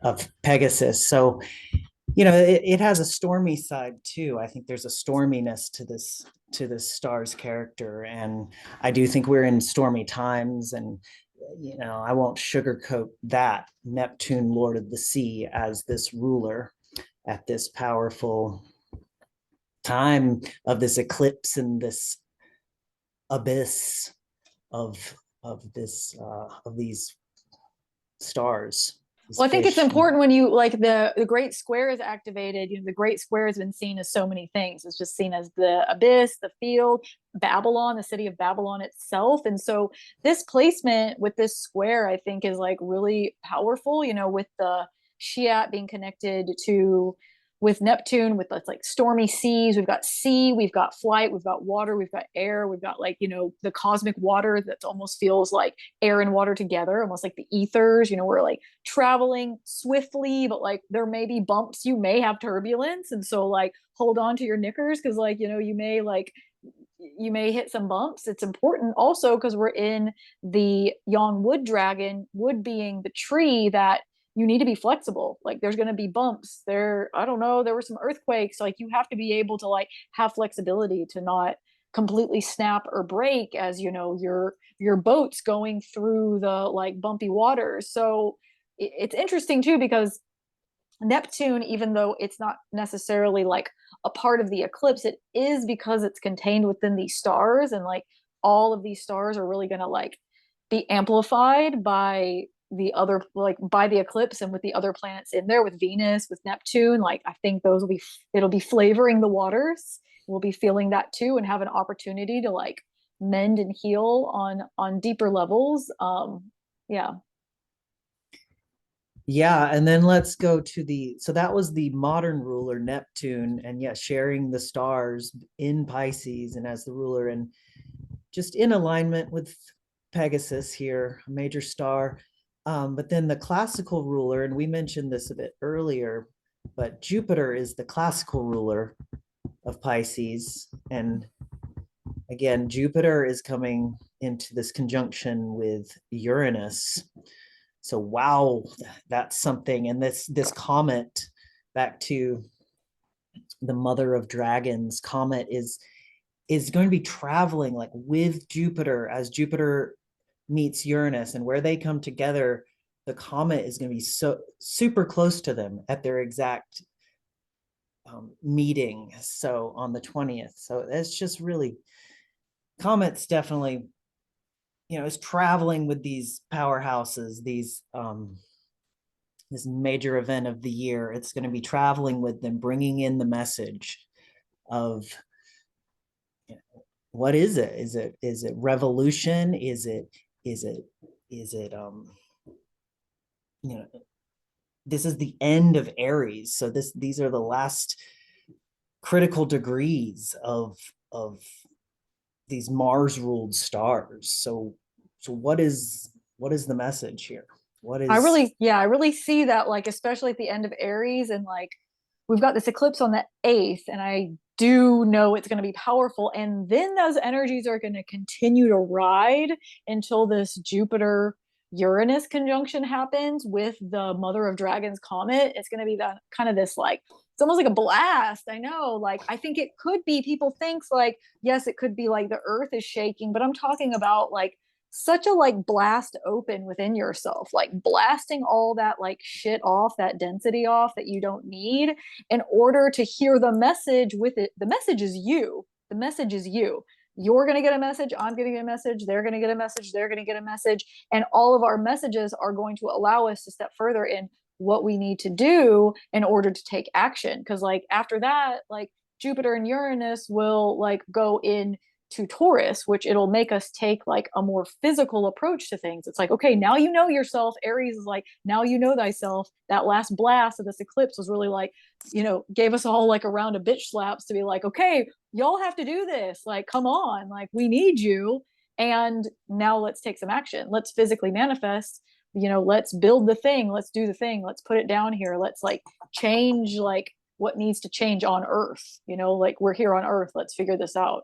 of Pegasus. So it has a stormy side too. I think there's a storminess to this star's character, and I do think we're in stormy times. And I won't sugarcoat that Neptune, Lord of the Sea, as this ruler at this powerful time of this eclipse and this abyss of of these stars, these Well, I think it's fish. important when you like the great square is activated. The great square has been seen as so many things. It's just seen as the abyss, the field, Babylon, the city of Babylon itself. And so this placement with this square, I think, is like really powerful. With the Shiat being connected to with Neptune, with like stormy seas. We've got sea, we've got flight, we've got water, we've got air, we've got like, the cosmic water that almost feels like air and water together, almost like the ethers. We're like traveling swiftly, but like there may be bumps, you may have turbulence. And so like hold on to your knickers because like, you may hit some bumps. It's important also because we're in the young wood dragon, wood being the tree that you need to be flexible. Like there's going to be bumps there. I don't know. There were some earthquakes. Like you have to be able to like have flexibility to not completely snap or break as your boat's going through the like bumpy waters. So it's interesting too because Neptune, even though it's not necessarily like a part of the eclipse, it is because it's contained within these stars, and like all of these stars are really going to like be amplified by the other, like by the eclipse and with the other planets in there, with Venus, with Neptune. Like I think those will be, it'll be flavoring the waters. We'll be feeling that too, and have an opportunity to like mend and heal on deeper levels. Yeah. Yeah, and then let's go to so that was the modern ruler, Neptune, and yeah, sharing the stars in Pisces and as the ruler, and just in alignment with Pegasus here, a major star. But then the classical ruler, and we mentioned this a bit earlier, but Jupiter is the classical ruler of Pisces. And again, Jupiter is coming into this conjunction with Uranus. So wow, that's something. And this comet, back to the mother of dragons, comet is going to be traveling like with Jupiter as Jupiter meets Uranus, and where they come together, the comet is going to be so super close to them at their exact meeting. So on the 20th. So it's just really, comets definitely is traveling with these powerhouses, this major event of the year. It's going to be traveling with them, bringing in the message of, what is it? Is it revolution? Is it you know this is the end of Aries. So these are the last critical degrees of these Mars ruled stars. So what is the message here? What is I really see that, like, especially at the end of Aries, and like we've got this eclipse on the 8th, and I do know it's going to be powerful. And then those energies are going to continue to ride until this Jupiter Uranus conjunction happens with the Mother of Dragons comet. It's going to be that kind of this, like, it's almost like a blast. I know, like, I think it could be, people thinks like, yes, it could be like the earth is shaking, but I'm talking about like such a like blast open within yourself, like blasting all that like shit off, that density off that you don't need, in order to hear the message with it. The message is you. The message is you. You're going to get a message. I'm going to get a message. They're going to get a message. They're going to get a message. And all of our messages are going to allow us to step further in what we need to do in order to take action. Because, like, after that, like, Jupiter and Uranus will like go in to Taurus, which it'll make us take like a more physical approach to things. It's like, okay, now you know yourself. Aries is like, now you know thyself. That last blast of this eclipse was really like, gave us all like a round of bitch slaps to be like, okay, y'all have to do this. Like, come on, like, we need you. And now let's take some action. Let's physically manifest, let's build the thing. Let's do the thing. Let's put it down here. Let's like change like what needs to change on Earth. Like, we're here on Earth. Let's figure this out.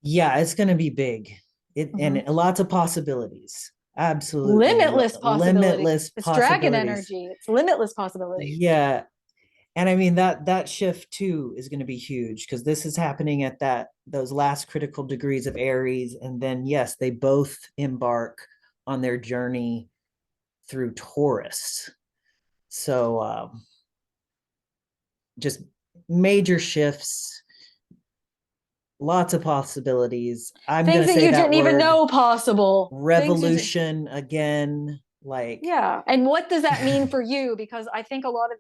Yeah, it's going to be big. And Mm-hmm. lots of possibilities. Absolutely Limitless possibilities. limitless It's dragon possibilities. energy. It's limitless possibilities. Yeah, and I mean that shift too is going to be huge, because this is happening at those last critical degrees of Aries, and then yes, they both embark on their journey through Taurus. So just major shifts, lots of possibilities. I'm going Things to that say you that didn't even word, know possible. Things you did. revolution, again. Like, Yeah. And what does that mean for you? Because I think a lot of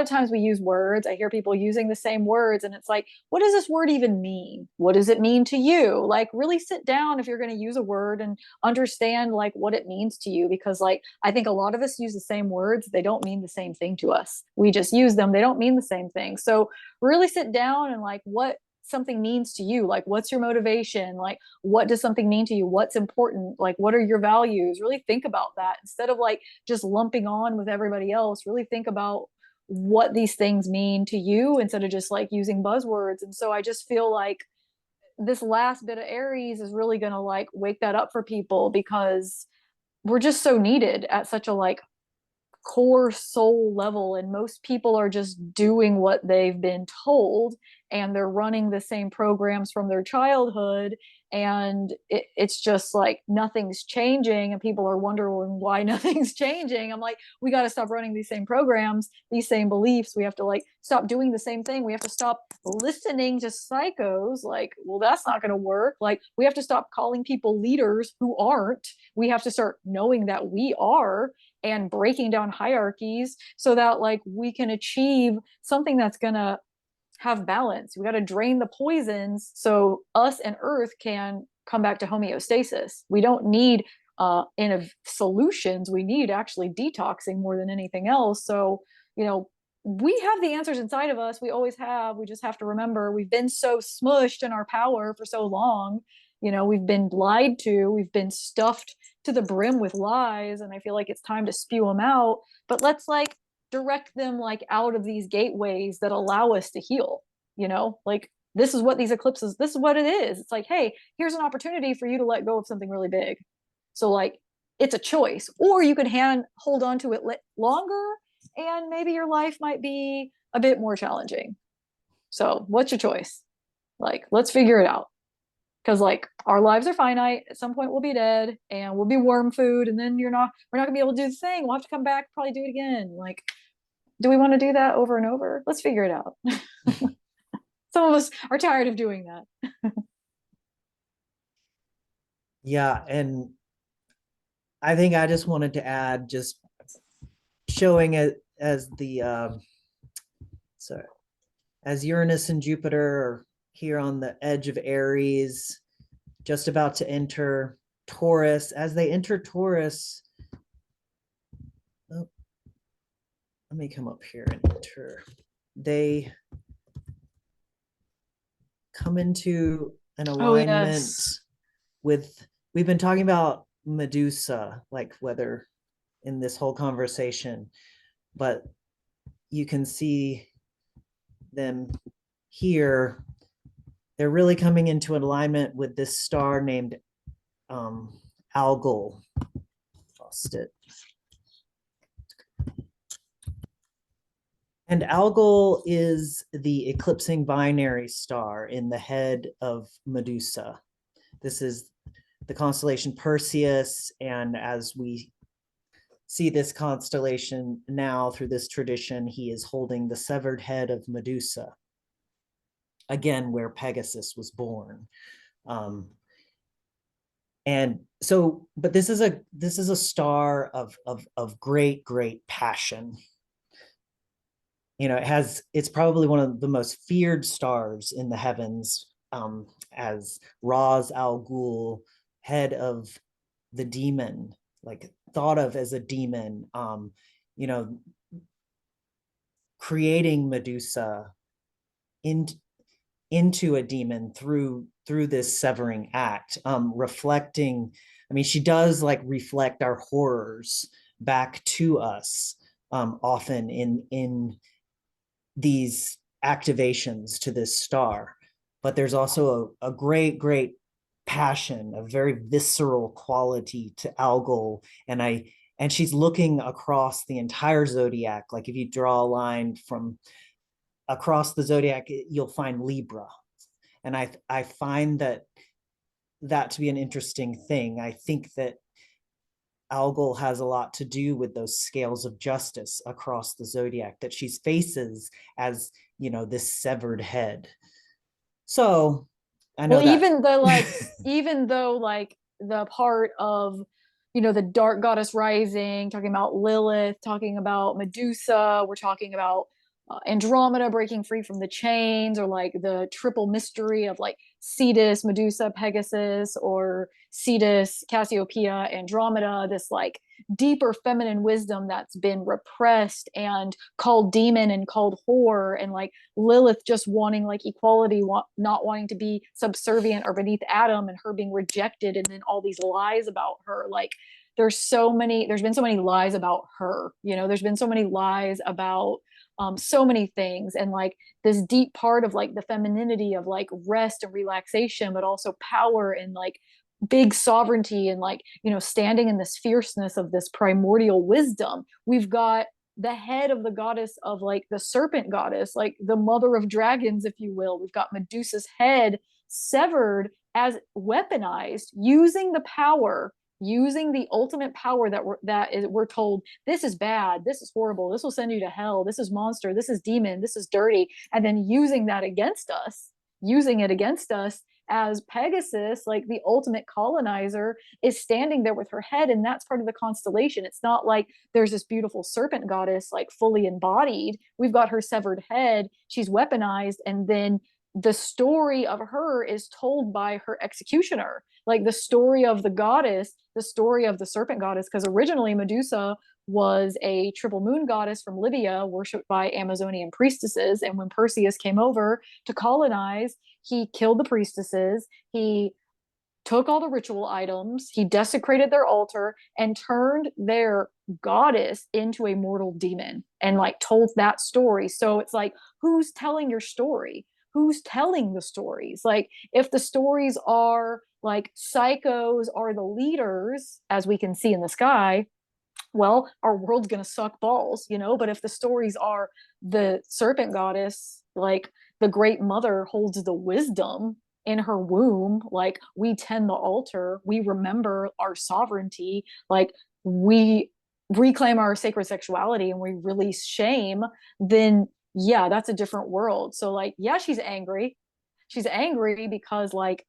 times we use words. I hear people using the same words, and it's like, what does this word even mean? What does it mean to you? Like, really sit down if you're going to use a word and understand like what it means to you. Because like, I think a lot of us use the same words. They don't mean the same thing to us. We just use them. They don't mean the same thing. So really sit down and like, what something means to you, like what's your motivation, like what does something mean to you, what's important, like what are your values. Really think about that instead of like just lumping on with everybody else. Really think about what these things mean to you instead of just like using buzzwords. And so I just feel like this last bit of Aries is really going to like wake that up for people, because we're just so needed at such a like core soul level, and most people are just doing what they've been told, and they're running the same programs from their childhood, and it's just like nothing's changing, and people are wondering why nothing's changing. I'm like, we got to stop running these same programs, these same beliefs. We have to like stop doing the same thing. We have to stop listening to psychos. Like, well, that's not going to work. Like, we have to stop calling people leaders who aren't. We have to start knowing that we are, and breaking down hierarchies so that like we can achieve something that's going to have balance. We got to drain the poisons so us and Earth can come back to homeostasis. We don't need solutions. We need actually detoxing more than anything else. So, we have the answers inside of us. We always have. We just have to remember, we've been so smushed in our power for so long. We've been lied to. We've been stuffed to the brim with lies. And I feel like it's time to spew them out. But let's like direct them like out of these gateways that allow us to heal. Like, this is what these eclipses, this is what it is. It's like, hey, here's an opportunity for you to let go of something really big. So like, it's a choice, or you could hold on to it longer, and maybe your life might be a bit more challenging. So what's your choice? Like, let's figure it out. Because like, our lives are finite. At some point we'll be dead and we'll be worm food, and then we're not gonna be able to do the thing. We'll have to come back, probably do it again. Like, do we want to do that over and over? Let's figure it out. Some of us are tired of doing that. Yeah, and I think I just wanted to add, just showing it as the so as Uranus and Jupiter are here on the edge of Aries, just about to enter Taurus. As they enter Taurus, oh, let me come up here and enter. They come into an Oh alignment yes. with, we've been talking about Medusa, like whether in this whole conversation, but you can see them here. They're really coming into alignment with this star named Algol. Lost it. And Algol is the eclipsing binary star in the head of Medusa. This is the constellation Perseus, and as we see this constellation now through this tradition, he is holding the severed head of Medusa, again where Pegasus was born. And so, but this is a star of great passion. It's probably one of the most feared stars in the heavens, as Ra's al Ghul, head of the demon, like thought of as a demon, you know, creating Medusa in, into a demon through this severing act, reflecting. I mean, she does like reflect our horrors back to us, often in these activations to this star. But there's also a great passion, a very visceral quality to Algol. And she's looking across the entire zodiac. Like if you draw a line from across the zodiac, you'll find Libra. And I find that to be an interesting thing. I think that Algol has a lot to do with those scales of justice across the zodiac that she faces as, this severed head. So I Well, know that. even though like the part of, the dark goddess rising, talking about Lilith, talking about Medusa, we're talking about Andromeda breaking free from the chains, or like the triple mystery of like Cetus, Medusa, Pegasus, or Cetus, Cassiopeia, Andromeda, this like deeper feminine wisdom that's been repressed and called demon and called whore, and like Lilith just wanting like equality, not wanting to be subservient or beneath Adam, and her being rejected, and then all these lies about her. Like there's been so many lies about her, there's been so many lies about so many things, and like this deep part of like the femininity of like rest and relaxation, but also power and like big sovereignty, and like standing in this fierceness of this primordial wisdom. We've got the head of the goddess of like the serpent goddess, like the mother of dragons, if you will. We've got Medusa's head severed as weaponized, using the power, using the ultimate power we're told this is bad, this is horrible, this will send you to hell, this is monster, this is demon, this is dirty, and then using that against us, using it against us, as Pegasus, like the ultimate colonizer, is standing there with her head. And that's part of the constellation. It's not like there's this beautiful serpent goddess, like fully embodied. We've got her severed head. She's weaponized. And then the story of her is told by her executioner, like the story of the goddess, the story of the serpent goddess, because originally Medusa was a triple moon goddess from Libya, worshipped by Amazonian priestesses. And when Perseus came over to colonize, he killed the priestesses. He took all the ritual items. He desecrated their altar and turned their goddess into a mortal demon, and like told that story. So it's like, who's telling your story? Who's telling the stories? Like, if the stories are like psychos are the leaders, as we can see in the sky, well, our world's going to suck balls, But if the stories are the serpent goddess, like the great mother holds the wisdom in her womb, like we tend the altar, we remember our sovereignty, like we reclaim our sacred sexuality and we release shame, then yeah, that's a different world. So, like, yeah, she's angry. She's angry because, like,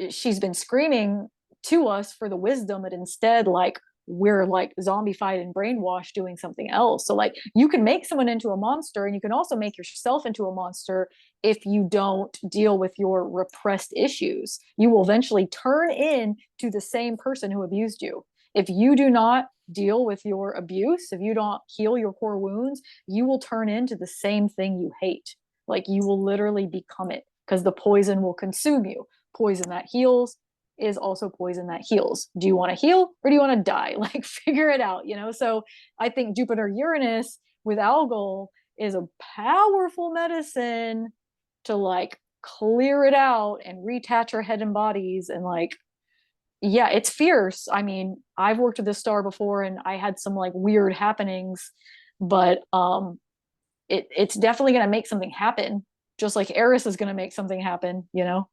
she's been screaming to us for the wisdom, and instead like we're like zombified and brainwashed doing something else. So like you can make someone into a monster, and you can also make yourself into a monster if you don't deal with your repressed issues. You will eventually turn into the same person who abused you. If you do not deal with your abuse, if you don't heal your core wounds, you will turn into the same thing you hate. Like you will literally become it, because the poison will consume you. Poison that heals is also poison that heals. Do you want to heal or do you want to die? Like figure it out, you know? So I think Jupiter Uranus with algal is a powerful medicine to like clear it out and reattach our head and bodies. And like, yeah, it's fierce. I mean, I've worked with this star before and I had some like weird happenings, but it's definitely going to make something happen, just like Eris is going to make something happen, you know?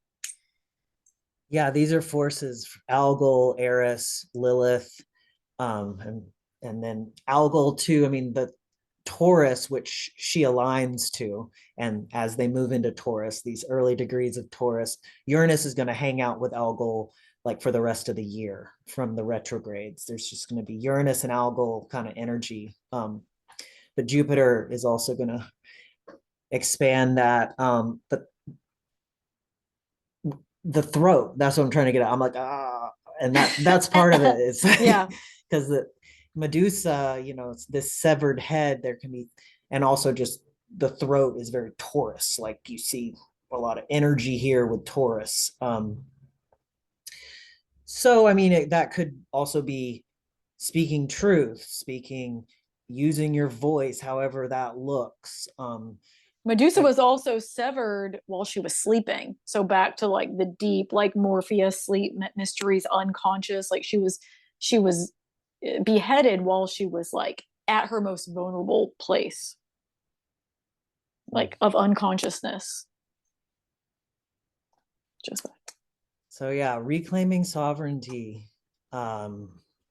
Yeah, these are forces: Algol, Eris, Lilith, and then Algol too. I mean, the Taurus, which she aligns to, and as they move into Taurus, these early degrees of Taurus, Uranus is going to hang out with Algol like for the rest of the year from the retrogrades. There's just going to be Uranus and Algol kind of energy. But Jupiter is also going to expand that. But the throat, that's what I'm trying to get at. I'm like, and that's part of it. It's Yeah. because the Medusa, it's this severed head. There can be, and also just the throat is very Taurus. Like you see a lot of energy here with Taurus. So I mean, that could also be speaking truth, using your voice, however that looks. Medusa was also severed while she was sleeping. So back to like the deep, like Morpheus sleep mysteries, unconscious. Like she was beheaded while she was like at her most vulnerable place, like of unconsciousness. Just So yeah, reclaiming sovereignty.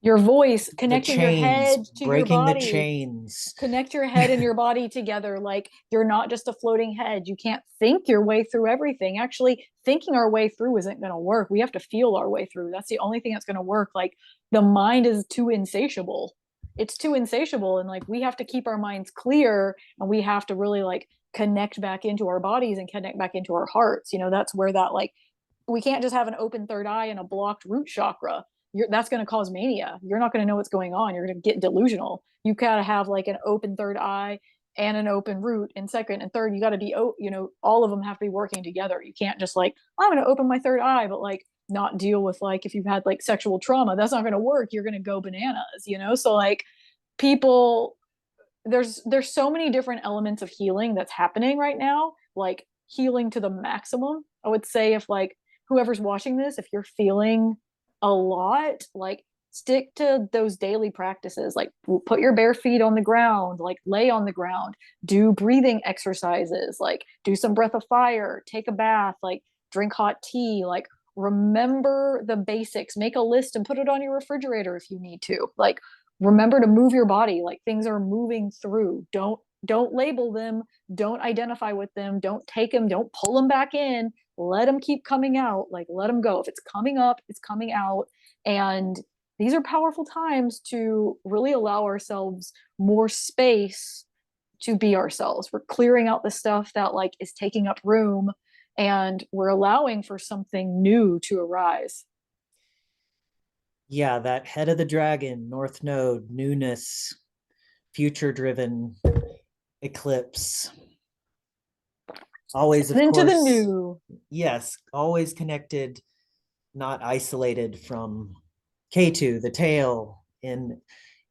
your voice, The connecting your chains, head to your breaking the body. chains. Connect your head and your body together. Like you're not just a floating head. You can't think your way through everything. Actually, thinking our way through isn't going to work. We have to feel our way through. That's the only thing that's going to work. Like the mind is too insatiable. It's too insatiable. And like we have to keep our minds clear, and we have to really like connect back into our bodies and connect back into our hearts. That's where that like, we can't just have an open third eye and a blocked root chakra. That's going to cause mania. You're not going to know what's going on. You're going to get delusional. You got to have like an open third eye and an open root in second and third. You got to be, all of them have to be working together. You can't just like, I'm going to open my third eye, but like not deal with like if you've had like sexual trauma. That's not going to work. You're going to go bananas. So like people, there's so many different elements of healing that's happening right now, like healing to the maximum. I would say if like whoever's watching this, if you're feeling a lot, like stick to those daily practices, like put your bare feet on the ground, like lay on the ground, do breathing exercises, like do some breath of fire, take a bath, like drink hot tea, like remember the basics, make a list and put it on your refrigerator if you need to, like remember to move your body, like things are moving through. Don't label them, don't identify with them, don't take them, don't pull them back in, let them keep coming out, like let them go. If it's coming up, it's coming out. And these are powerful times to really allow ourselves more space to be ourselves. We're clearing out the stuff that like is taking up room, and we're allowing for something new to arise. Yeah, that head of the dragon, North Node, newness, future driven eclipse. Always, of Into the course, new. yes, always connected, not isolated from K2, the tail in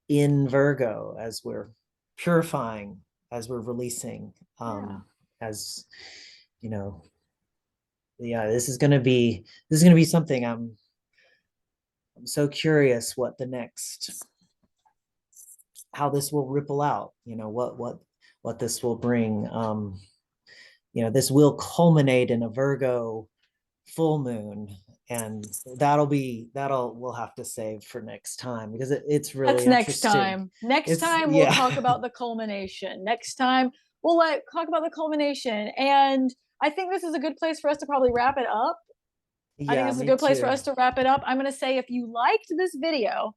Virgo, as we're purifying, as we're releasing, Yeah. as you know, yeah, this is gonna be something. I'm so curious what the next, how this will ripple out. What this will bring. This will culminate in a Virgo full moon, and we'll have to save for next time because it's really That's next interesting. time. Next It's time we'll yeah. talk about the culmination. Next time we'll talk about the culmination. And I think this is a good place for us to probably wrap it up. I think Yeah, this is a me good place for too. us to wrap it up. I'm going to say if you liked this video,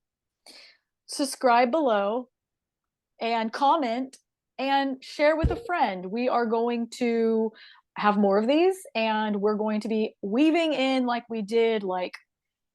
subscribe below and comment and share with a friend. We are going to have more of these, and we're going to be weaving in, like we did, like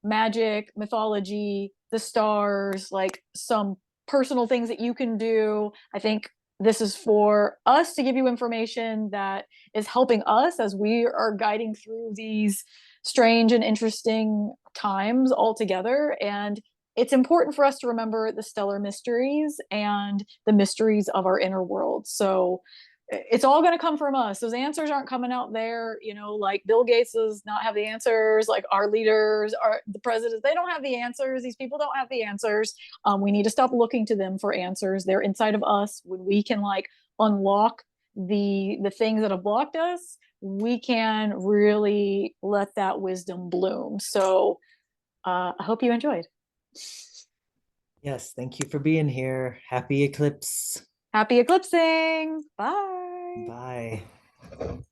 magic, mythology, the stars, like some personal things that you can do. I think this is for us to give you information that is helping us as we are guiding through these strange and interesting times all together. And it's important for us to remember the stellar mysteries and the mysteries of our inner world. So it's all going to come from us. Those answers aren't coming out there, like Bill Gates does not have the answers, like our leaders, the presidents, they don't have the answers. These people don't have the answers. We need to stop looking to them for answers. They're inside of us. When we can like unlock the things that have blocked us, we can really let that wisdom bloom. So I hope you enjoyed. Yes, thank you for being here. Happy eclipse. Happy eclipsing. Bye. Bye.